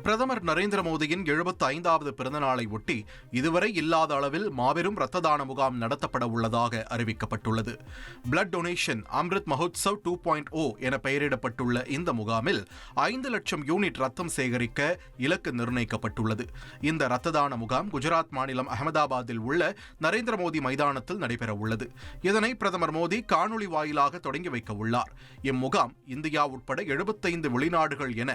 பிரதமர் நரேந்திர மோடியின் 75வது பிறந்தநாளை ஒட்டி இதுவரை இல்லாத அளவில் மாபெரும் ரத்த தான முகாம் நடத்தப்பட உள்ளதாக அறிவிக்கப்பட்டுள்ளது. பிளட் டொனேஷன் அம்ரித் மஹோத்சவ் 2.0 என பெயரிடப்பட்டுள்ள இந்த முகாமில் 5 லட்சம் யூனிட் ரத்தம் சேகரிக்க இலக்கு நிர்ணயிக்கப்பட்டுள்ளது. இந்த ரத்த தான முகாம் குஜராத் மாநிலம் அகமதாபாத்தில் உள்ள நரேந்திர மோடி மைதானத்தில் நடைபெற உள்ளது. இதனை பிரதமர் மோடி காணொலி வாயிலாக தொடங்கி வைக்க உள்ளார். இம்முகாம் இந்தியா உட்பட 75 வெளிநாடுகள் என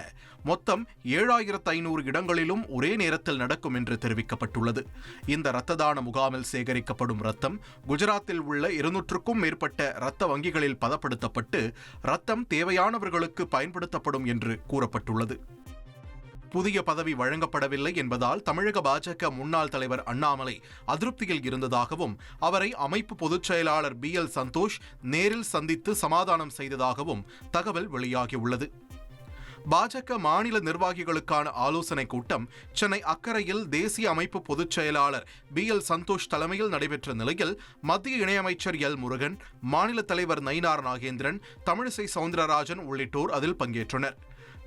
மொத்தம் 7500 இடங்களிலும் ஒரே நேரத்தில் நடக்கும் என்று தெரிவிக்கப்பட்டுள்ளது. இந்த இரத்த தான முகாமில் சேகரிக்கப்படும் ரத்தம் குஜராத்தில் உள்ள 200க்கும் மேற்பட்ட இரத்த வங்கிகளில் பதப்படுத்தப்பட்டு ரத்தம் தேவையானவர்களுக்கு பயன்படுத்தப்படும் என்று கூறப்பட்டுள்ளது. புதிய பதவி வழங்கப்படவில்லை என்பதால் தமிழக பாஜக முன்னாள் தலைவர் அண்ணாமலை அதிருப்தியில் இருந்ததாகவும் அவரை அமைப்பு பொதுச் செயலாளர் BL சந்தோஷ் நேரில் சந்தித்து சமாதானம் செய்ததாகவும் தகவல் வெளியாகியுள்ளது. பாஜக மாநில நிர்வாகிகளுக்கான ஆலோசனைக் கூட்டம் சென்னை அக்கரையில் தேசிய அமைப்பு பொதுச் செயலாளர் BL சந்தோஷ் தலைமையில் நடைபெற்ற நிலையில் மத்திய இணையமைச்சர் L முருகன், மாநில தலைவர் நயினார் நாகேந்திரன், தமிழிசை சவுந்தரராஜன் உள்ளிட்டோர் அதில் பங்கேற்றனர்.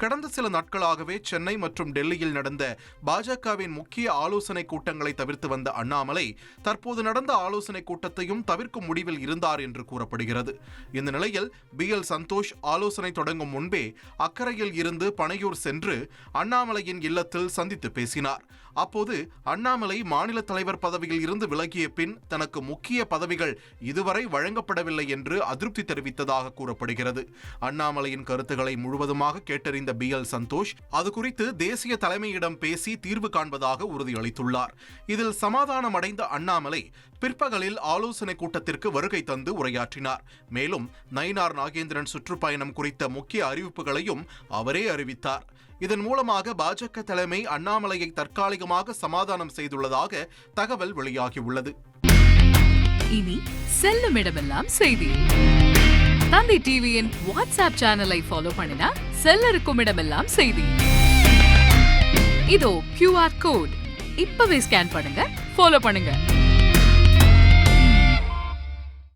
கடந்த சில நாட்களாகவே சென்னை மற்றும் டெல்லியில் நடந்த பாஜகவின் முக்கிய ஆலோசனைக் கூட்டங்களை தவிர்த்து வந்த அண்ணாமலை தற்போது நடந்த ஆலோசனைக் கூட்டத்தையும் தவிர்க்கும் முடிவில் இருந்தார் என்று கூறப்படுகிறது. இந்த நிலையில் BL சந்தோஷ் ஆலோசனை தொடங்கும் முன்பே அக்கரையில் இருந்து பனையூர் சென்று அண்ணாமலையின் இல்லத்தில் சந்தித்து பேசினார். அப்போது அண்ணாமலை மாநில தலைவர் பதவியில் இருந்து விலகிய பின் தனக்கு முக்கிய பதவிகள் இதுவரை வழங்கப்படவில்லை என்று அதிருப்தி தெரிவித்ததாக கூறப்படுகிறது. அண்ணாமலையின் கருத்துக்களை முழுவதுமாக கேட்டறிந்த BL சந்தோஷ் அது குறித்து தேசிய தலைமையிடம் பேசி தீர்வு காண்பதாக உறுதியளித்துள்ளார். இதில் சமாதானம் அடைந்த அண்ணாமலை பிற்பகலில் ஆலோசனை கூட்டத்திற்கு வருகை தந்து உரையாற்றினார். மேலும் நயினார் நாகேந்திரன் சுற்றுப்பயணம் குறித்த முக்கிய அறிவிப்புகளையும் அவரே அறிவித்தார். இதன் மூலமாக பாஜக தலைமை அண்ணாமலையை தற்காலிகமாக சமாதானம் செய்துள்ளதாக தகவல் வெளியாகியுள்ளது. இனி செல்லும் இடமெல்லாம் செய்தி. தந்தி டிவியின் வாட்ஸ்அப் சேனலை ஃபாலோ பண்ணினா செல்ல இருக்கும் இடமெல்லாம் செய்தி. இதோ QR கோட் இப்பவே ஸ்கேன் பண்ணுங்க, ஃபாலோ பண்ணுங்க.